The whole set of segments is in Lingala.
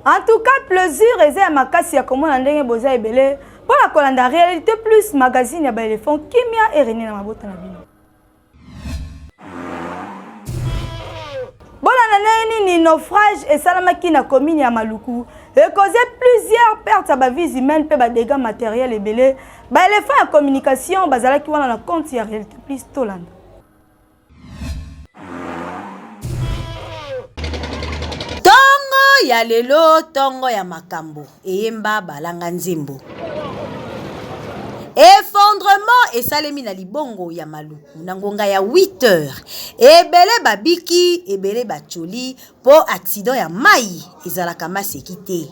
En tout cas, plaisir et à makasi ya komona ndenge boza ebele pour la kolanda réalité plus magazine ya ba éléphant kimia et René na mabota na bino. Bona nani ni naufrage et salamaki na commune ya Maluku et causé plusieurs pertes à ba vie humaine pe ba dégâts matériels ebele ba éléphant ya communication bazalaki wana na compte ya réalité plus tolanda. Ya lelo tongo ya makambo eyemba balanga nzembo. Effondrement esalemi na libongo ya Maluku na ngonga ya 8h. Ebele babiki ebele bacholi po accident ya mai ezalaka maseki te.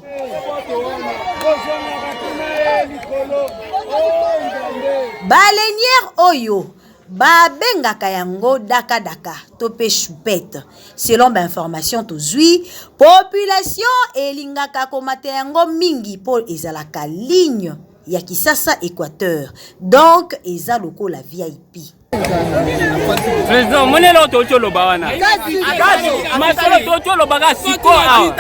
Baleinière oyo babengaka yango daka daka tope choupette. Selon information tozui, population elingaka komate yango mingi po ezalaka ligne ya Kisasa Équateur. Donc eza loko la VIP. Président, monelo tocho lo bawana. Masolo tocho lo baga siko a.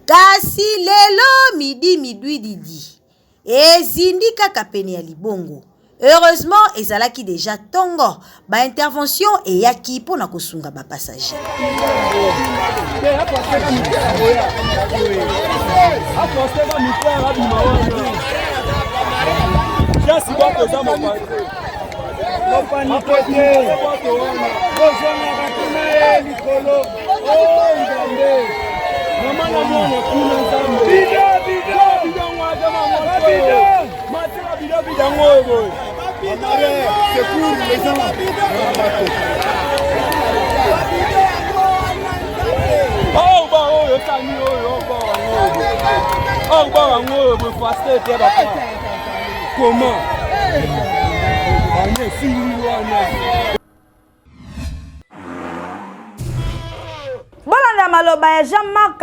Kasi lelo midi didi. Ezindika kapene ya libongo. Heureusement, ezalaki déjà tongo. Ba intervention et yaki pour na kosunga ba passager. Bolanda maloba ya Jean-Marc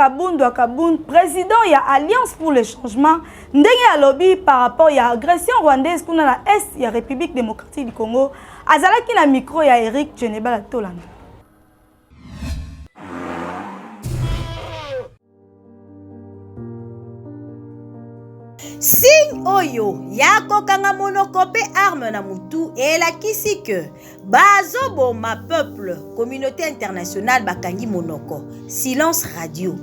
Kabund, président ya Alliance pour le changement, ndenge ya lobby par rapport ya agression rwandaise kuna na est ya République démocratique du Congo, azalaki na micro ya Eric Tchenebala Tolanda. Signe oyo yako kanga monokope arme na mutu elakisi que bazobo ma peuple communauté internationale bakangi monoko silence radio.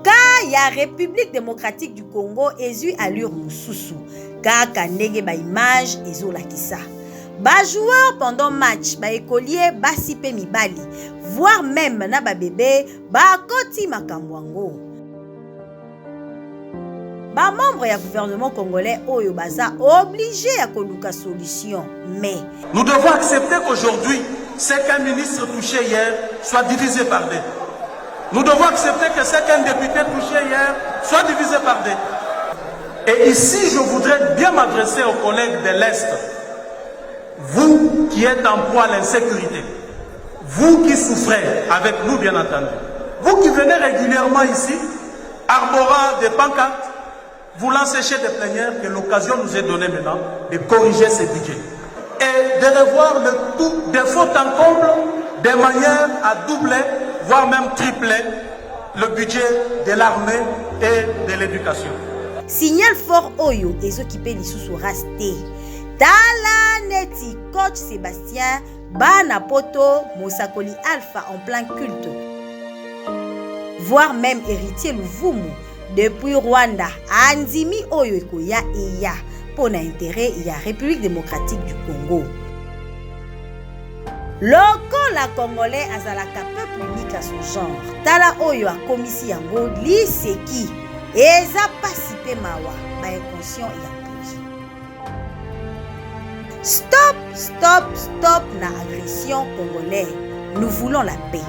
Ka ya République démocratique du Congo ezu allure mususu kaka ndenge ba image ezolakisa. Ba joueur pendant match ba écolier basipe mibali voire même na ba bébé ba koti makambwango. Ba membre ya gouvernement congolais oyo baza obligé à koluka solution. Mais nous devons accepter qu'aujourd'hui, ce qu'un ministre touché hier soit divisé par deux. Nous devons accepter que ce qu'un député touché hier soit divisé par deux. Et ici, je voudrais bien m'adresser aux collègues de l'Est. Vous qui êtes en proie à l'insécurité, vous qui souffrez avec nous bien entendu, vous qui venez régulièrement ici, arborant des pancartes, voulant sécher des plénières, que l'occasion nous est donnée maintenant de corriger ces budgets et de revoir le tout de faute en comble de manière à doubler, voire même tripler le budget de l'armée et de l'éducation. Signal fort oyo ezokipe lisusu rasté. Tala neti coach Sébastien bana poto Mosakoli Alpha en plein culte. Voire même héritier Luvumu depuis Rwanda, Andimi oyo ekoya eya pour l'intérêt ya République démocratique du Congo. Loko la Congolais azalaka peuple unique à son genre. Tala oyo a komisi yango liseki eza pasipe mawa ba inconscient ya pouzi. Stop, stop, stop na agression congolais. Nous voulons la paix.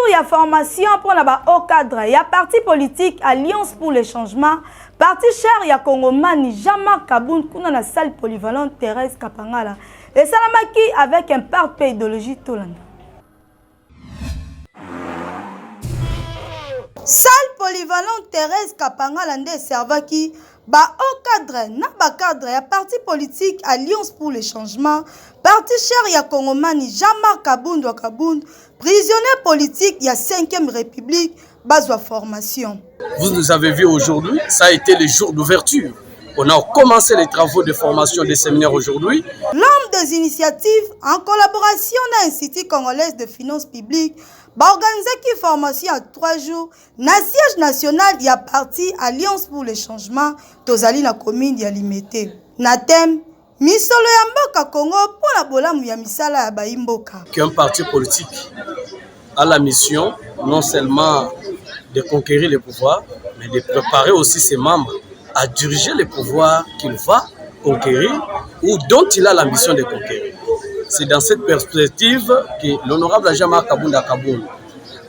Il y a formation pour la haut cadre. Il y a parti politique Alliance pour le changement. Parti cher, il y a Congomani Jean-Marc Kabund qui est dans la salle polyvalente Thérèse Kapangala. Et Salamaki avec un parti idéologie Tolanda. Salle polyvalente Thérèse Kapangala nde servaki ba au cadre na ba cadre ya parti politique Alliance pour le changement, parti cher ya Kongomani Jean-Marc Kabund Kabund, prisonnier politique ya 5e République, bazwa formation. Vous nous avez vu aujourd'hui, ça a été le jour d'ouverture. On a commencé les travaux de formation des séminaires aujourd'hui. L'homme des initiatives, en collaboration avec l'Institut congolais de finances publiques, va organiser une formation à 3 jours na siège national de parti Alliance pour le changement, tozali na commune ya Limete. Na thème, misolo ya mboka Congo pour la bolamu ya misala ya baimboka. Qu'un parti politique a la mission non seulement de conquérir le pouvoir, mais de préparer aussi ses membres à diriger le pouvoir qu'il va conquérir ou dont il a la mission de conquérir. C'est dans cette perspective que l'honorable Jean-Marc Kabund Kabund,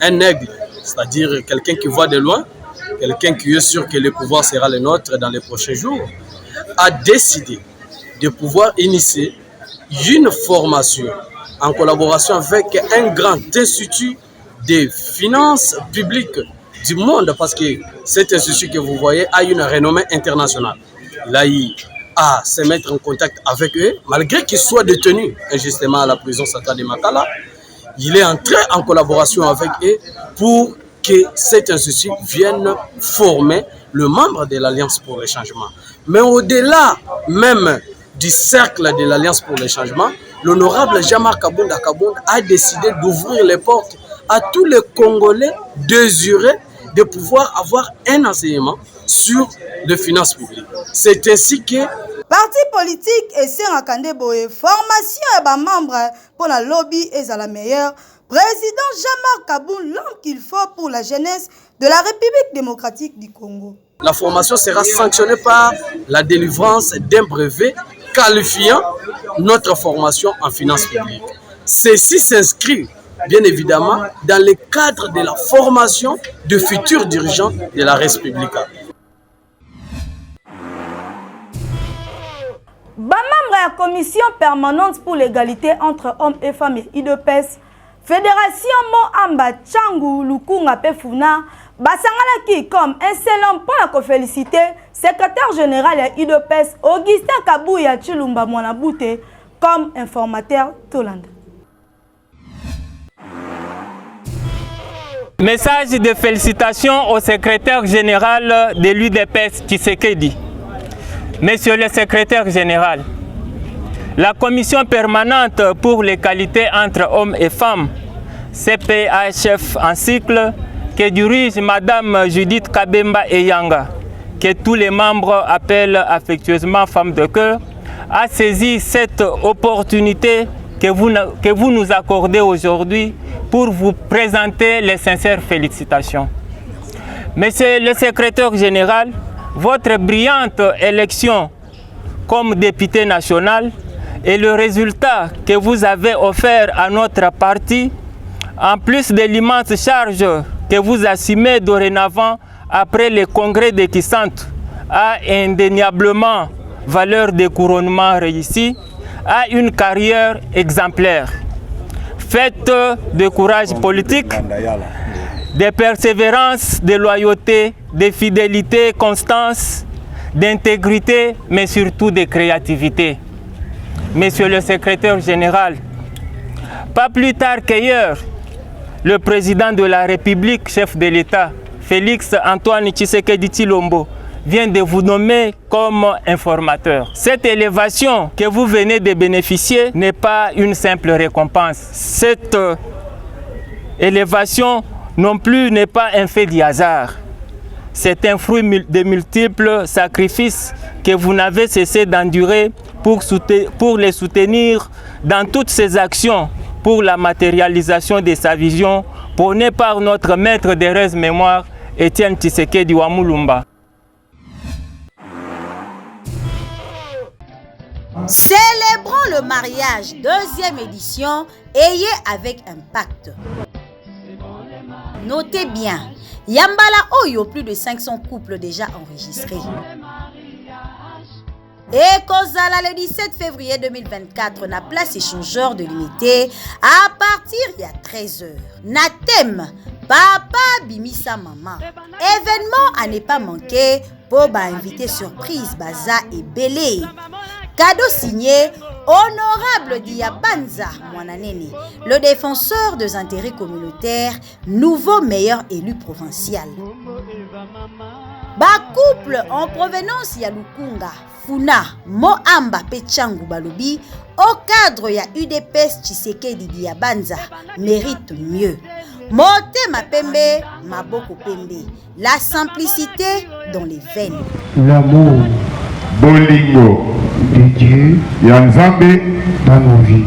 un aigle, c'est-à-dire quelqu'un qui voit de loin, quelqu'un qui est sûr que le pouvoir sera le nôtre dans les prochains jours, a décidé de pouvoir initier une formation en collaboration avec un grand institut de finances publiques du monde, parce que cet institut que vous voyez a une renommée internationale. Il a eu à se mettre en contact avec eux, malgré qu'il soit détenu injustement à la prison centrale de Makala. Il est entré en collaboration avec eux pour que cet institut vienne former le membre de l'Alliance pour le changement. Mais au-delà même du cercle de l'Alliance pour le changement, l'honorable Jean-Marc Kabund Kabund a décidé d'ouvrir les portes à tous les Congolais désireux de pouvoir avoir un enseignement sur les finances publiques. C'est ainsi que parti politique et Senrakande Boye, formation et ba membres pour la lobby et à la meilleure. Président Jean-Marc Kabund, l'homme qu'il faut pour la jeunesse de la République démocratique du Congo. La formation sera sanctionnée par la délivrance d'un brevet qualifiant notre formation en finances publiques. Ceci s'inscrit bien évidemment dans le cadre de la formation de futurs dirigeants de la République. Membre de la commission permanente pour l'égalité entre hommes et femmes et IDPS, Fédération Moamba Tchangou Lukunga Pefuna, Basangalaki comme un seul homme pour la féliciter, secrétaire général de IDPS Augustin Kabouya Chilumba Mwanabouté comme informateur Toland. Message de félicitations au secrétaire général de l'UDPS Tshisekedi. Monsieur le secrétaire général, la commission permanente pour l'égalité entre hommes et femmes, CPHF en cycle, que dirige Madame Judith Kabemba Eyanga, que tous les membres appellent affectueusement femme de cœur, a saisi cette opportunité que vous nous accordez aujourd'hui pour vous présenter les sincères félicitations. Monsieur le secrétaire général, votre brillante élection comme député national et le résultat que vous avez offert à notre parti, en plus de l'immense charge que vous assumez dorénavant après le congrès de Kisant, a indéniablement valeur de couronnement réussi, a une carrière exemplaire, faite de courage politique, de persévérance, de loyauté, de fidélité, constance, d'intégrité, mais surtout de créativité. Monsieur le secrétaire général, pas plus tard qu'hier, le président de la République, chef de l'État, Félix Antoine Tshisekedi Tshilombo, vient de vous nommer comme informateur. Cette élévation que vous venez de bénéficier n'est pas une simple récompense. Cette élévation non plus n'est pas un fait du hasard. C'est un fruit de multiples sacrifices que vous n'avez cessé d'endurer pour les soutenir dans toutes ses actions pour la matérialisation de sa vision prônée par notre maître d'heureuse mémoire, Étienne Tshisekedi Wamulumba. Célébrons le mariage, 2e édition, ayez avec impact. Notez bien, Yambala Oyo, plus de 500 couples déjà enregistrés. Et Kozala le 17 février 2024, na place échangeur de l'unité à partir de 13h. Na thème Papa Bimisa Maman. Événement à ne pas manquer pour invité surprise Baza et Belé. Cadeau signé Honorable Diabanza Mwananene, le défenseur des intérêts communautaires, nouveau meilleur élu provincial. Ba couple en provenance ya Lukunga, Funa, Moamba Pechangu Balobi, au cadre ya UDPS Tshisekedi Diabanza, mérite mieux. Mote Mapembe, Maboko Pembe, la simplicité dans les veines. L'amour, Bolingo, de Dieu, Yanzambe dans nos vies.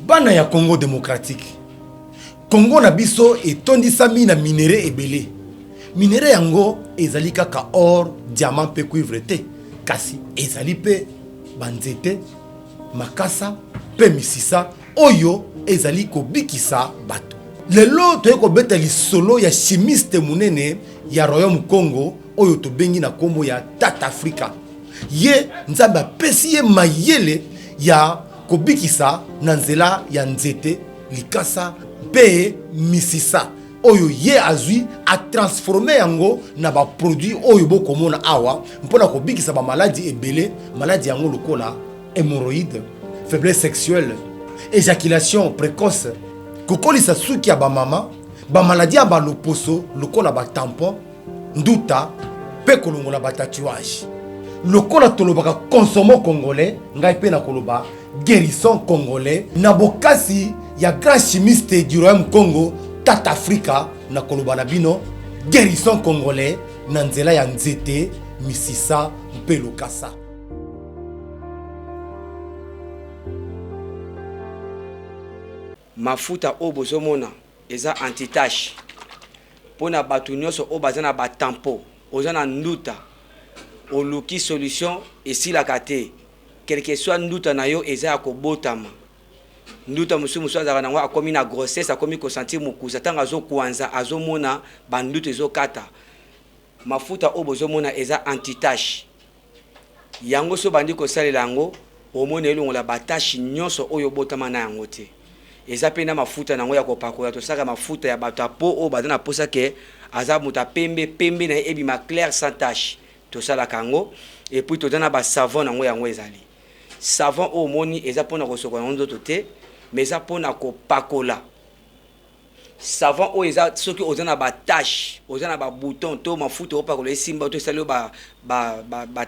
Bana ya Congo démocratique. Congo na biso etondisami na minere ebele. Minere yango ezali kaka or, diamant pe cuivre te. Kasi ezali pe banzete, makasa pe misisa oyo ezali kobikisa bato. Lelo toyeko beta lisolo ya chimiste munene ya Royaume Congo oyo tobengi na kombo ya Tata Africa. Ye nzambe apesi ye mayele ya kobikisa na nzela ya nzete, likasa pe misisa oyo ye azui a transformer yango na ba produit oyo bokomona awa mpona kobikisa ba maladie ebele, maladie yango lokola hémorroïde, faiblesse sexuelle, éjaculation précoce, kokolisa suki ya ba mama, ba maladie ya ba loposo lokola ba tampon, nduta pe kolongola ba tatouage. Lokola tolobaka consommons congolais, ngai pe na koloba guérison congolais, na bokasi ya grand chimiste du Royaume Congo Tata Africa na koloba na bino guérison congolais na nzela ya nzete misisa mpe lokasa. Mafuta o bozomona eza anti-tache pona batu nyonso o bazana ba tampo ozana nduta oluki solution esilaka te, quel que soit nduta na yo eza ya kobotama. Nduta musu azaka nango akomi na grossesse, akomi kosentir mokusa tanga azokwanza azomona banduta ezokata. Mafuta o bozomona eza anti-tache yango so bandi kosalela yango omona elongola batache nyonso oyo botama na yango te. Eza pena mafuta nango ya kopakola tosaka mafuta ya bato apo o bazana posa ke aza muta pembe na ebima clair sans tache tosala kango. Et puis tozana ba savon nango yango ezali savon o moni eza pona kosokola nzoto te, mais eza pona kopakola. Savon o eza soki ozana ba tache, ozana ba bouton to mafuta opakola esimba to sali ba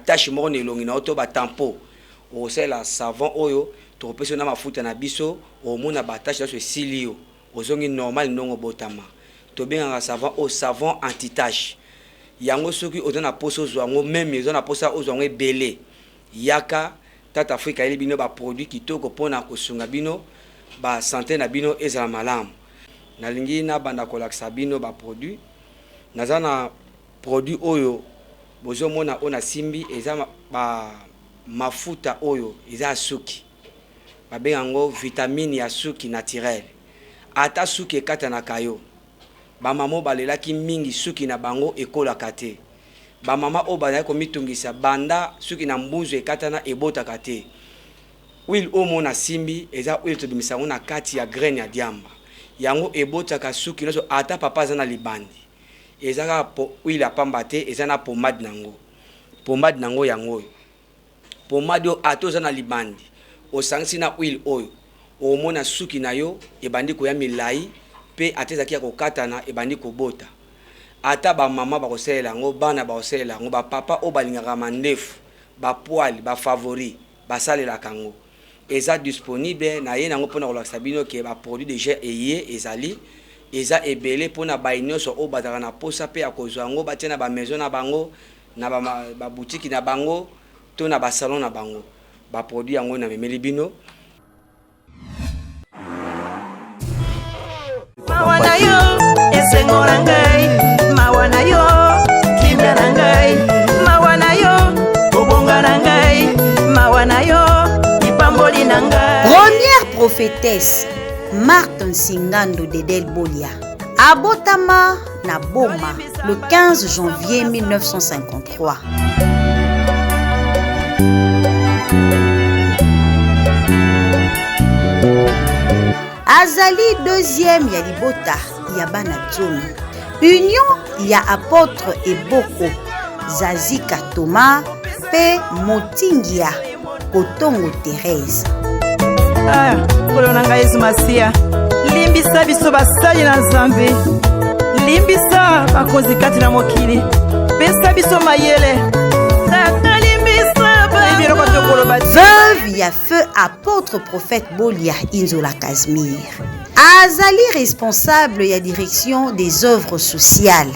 tache moko nelongi na to ba tampo o sala savon oyo to pesa na mafuta na biso o mona ba tache so silio ozongi normal ndongo botama to benga savon o savon anti-tache. Yango soki ozana poso zwango même ozana posa ozwango ebele yaka Tata Africa eli bino ba produit kitoko pona kosunga bino ba santé na bino ezala malamu. Nalingi na banda kolakisa bino ba produit nazana produit oyo bozomona ona simbi eza ba mafuta oyo eza suki babengango vitamine ya suki naturel. Ata suki ekata na kayo ba mama balelaki mingi suki na bango ekolaka te. Ba mama o bazali komitungisa banda suki na mbunzu ekatana ebotaka te. Huile omo na simbi eza huile tobimisa na kati ya graine ya diamba yango ebotaka suki nyonso ata papa aza na libandi. Ezaka huile apamba te, eza na pomade nango yango. Pomade o ata oza na libandi osangisi na huile oyo omona suki na yo ebandi koya milai pe atezaki ya kokatana ebandi kobota. Ata ba mama ba koselela yango, bana ba koselela yango, ba papa o balingaka mandefu, ba poil, ba favori, ba salela kango. Eza disponible na ye nango pona kolakisa bino ke ba produit déjà eye ezali eza ebele pona ba nyonso o bazaka na posa pe ya kozwa yango batia na ba maison na bango na ba boutique na bango to na ba salon na bango. Ba produit yango na memeli bino. Mawana yo esengora ngai, mawana yo kimya na ngai, mawana yo obonga na ngai, mawana yo ipamboli na ngai. Première prophétesse Marthe Nsingando de Delbolia abotama na Boma le 15 janvier 1953. azali deuxième ya libota ya bana zomi. Union ya apôtre Eboko Zazika Thomas pe Motingia Kotongo Thérèse. Kolona ngai Yesu Masia, limbisa biso basali na Nzambe, limbisa bakonzi kati na mokili, pesa biso mayele. Veuve ya feu apôtre prophète Bolia Inzola Casimir. Azali responsable ya direction des œuvres sociales.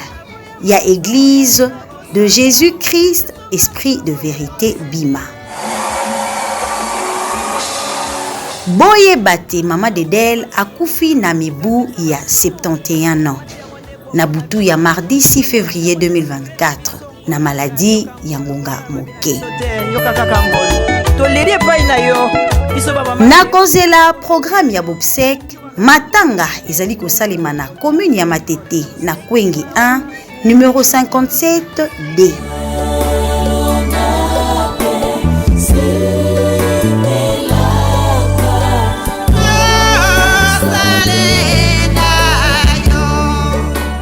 Ya église de Jésus-Christ, esprit de vérité Bima. Boye Bate Mama Dedel akufi na mibu ya 71 ans. Na butu ya mardi 6 février 2024. Na maladie ya ngonga moke. Na kozela programme ya Bobsek, matanga ezali kosalema na commune ya Matete na Kwengi 1, numéro 57D.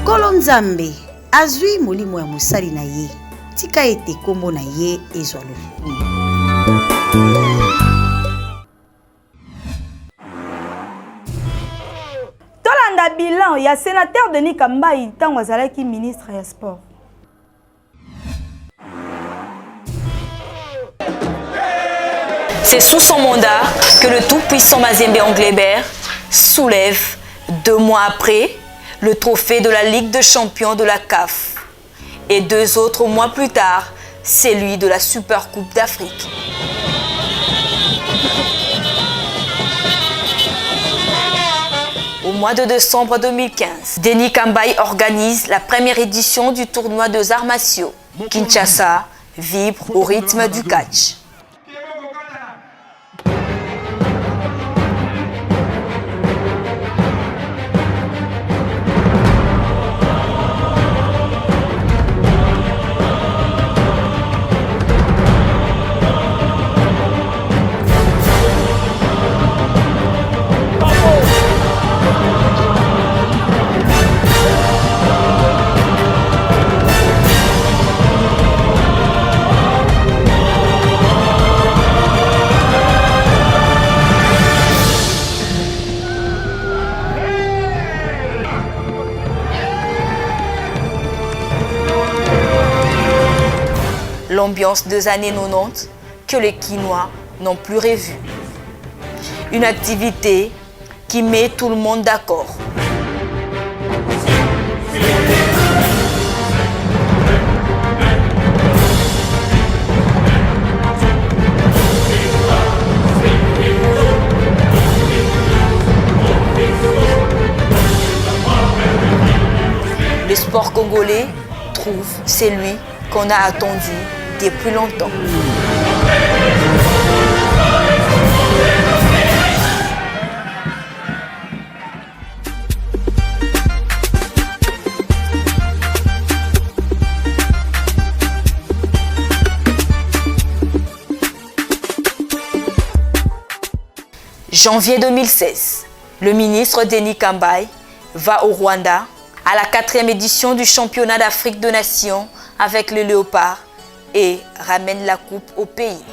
Kolonzambe azwi molimo ya mosali na ye, tika ete kombo na ye ezwa lokumu. Tolanda bilan ya sénateur Denis Kambai ntango azalaki ministre ya sport. C'est sous son mandat que le tout-puissant Mazembe Anglebert soulève 2 mois après le trophée de la Ligue de champions de la CAF et 2 autres mois plus tard, celui de la Super Coupe d'Afrique. Au mois de décembre 2015, Denis Kambai organise la première édition du tournoi de arts martiaux. Kinshasa vibre au rythme du catch. L'ambiance des années 90 que les Quinois n'ont plus revue. Une activité qui met tout le monde d'accord. Le sport congolais trouve celui qu'on a attendu depuis longtemps. Janvier 2016, le ministre Denis Kambai va au Rwanda à la 4e édition du championnat d'Afrique de Nations avec les Léopards et ramène la coupe au pays.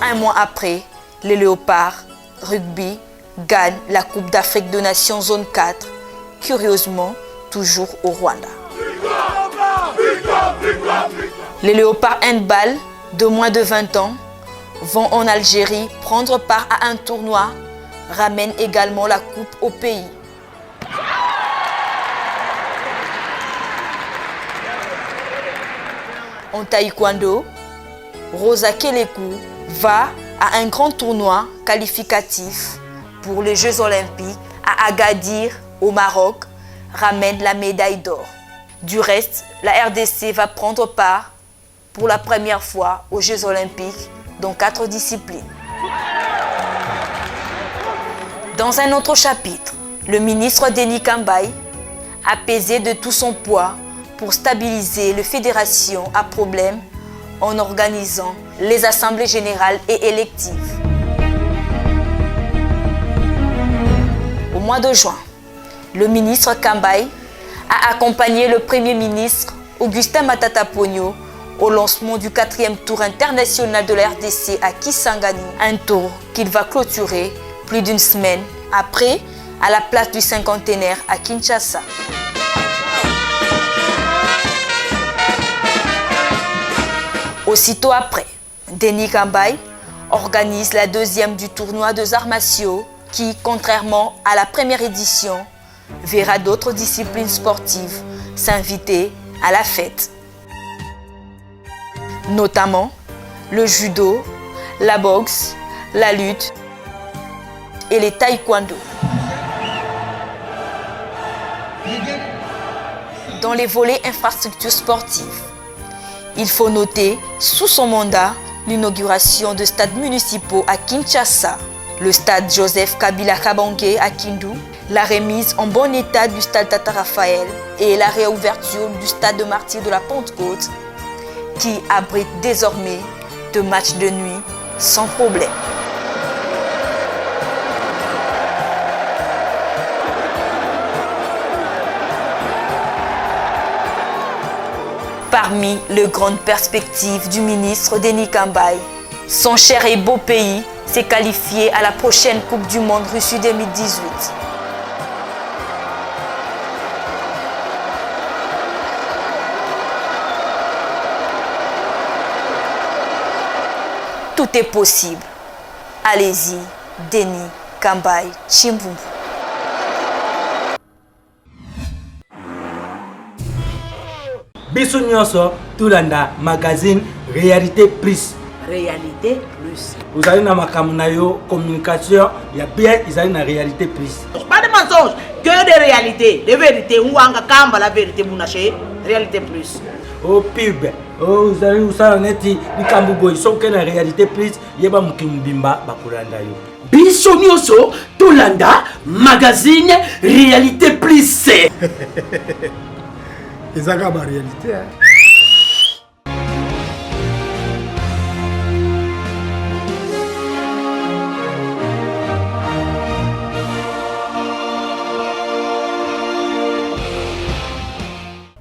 un mois après, les Léopards Rugby gagnent la Coupe d'Afrique de Nations Zone 4, curieusement toujours au Rwanda. Les Léopards Handball de moins de 20 ans vont en Algérie prendre part à un tournoi, ramènent également la coupe au pays. En taekwondo, Rosa Kelekou va à un grand tournoi qualificatif pour les Jeux Olympiques à Agadir au Maroc, ramène la médaille d'or. Du reste, la RDC va prendre part pour la première fois aux Jeux Olympiques dans 4 disciplines. Dans un autre chapitre, le ministre Denis Kambaye a pesé de tout son poids pour stabiliser les fédérations à problème en organisant les assemblées générales et électives. Au mois de juin, le ministre Kambaye a accompagné le Premier ministre Augustin Matata Ponyo au lancement du 4e tour international de la RDC à Kisangani, un tour qu'il va clôturer plus d'une semaine après à la place du cinquantenaire à Kinshasa. Aussitôt après, Denis Kambaye organise la 2e du tournoi de arts martiaux qui, contrairement à la première édition, verra d'autres disciplines sportives s'inviter à la fête. Notamment le judo, la boxe, la lutte et les taekwondo. Dans les volets infrastructures sportives, il faut noter sous son mandat l'inauguration de stades municipaux à Kinshasa, le stade Joseph Kabila Kabange à Kindu, la remise en bon état du stade Tata Raphaël et la réouverture du stade de Martyrs de la Pentecôte qui abrite désormais de matchs de nuit sans problème. Parmi les grandes perspectives du ministre Denis Kambaye, son cher et beau pays s'est qualifié à la prochaine Coupe du Monde Russie 2018. Tout est possible. Allez-y, Denis Kambaye Chimbumbu. Biso nyonso tulanda magazine Réalité Plus. Réalité Plus. Vous allez dans ma yo communication, il y a bien ils allez dans Réalité Plus. Pas de mensonges, que de réalité, de vérité. On va kamba la vérité munaché. Réalité Plus. Oh pub, oh vous allez où ça neti ni kambugo ils sont que dans Réalité Plus, yeba mukimbimba bakulanda yo. Biso nyonso tulanda magazine Réalité Plus. Et ça la réalité.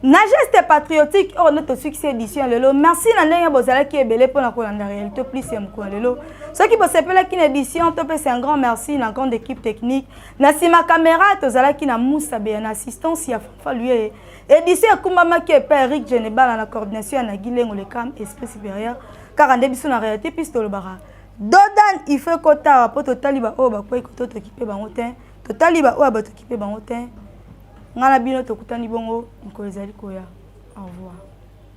Na geste patriotique or notre succès édition lelo merci na ndenge bozala ki ebele pona ko landa réalité plus ya mko lelo ceux qui bosepela ki na édition to pese un grand merci na grande équipe technique na sima caméra tozala ki na Moussa be na assistance ya Fafa lui édition kumbama ki pe Eric Genebala na coordination na Gilengo le cam esprit supérieur car ande biso na réalité plus to le bara Dodan il fait kota po totali ba o ba ko to kipe bango te totali ba o ba to kipe bango te ngana bino tokutani bongo nko ezali koya au revoir.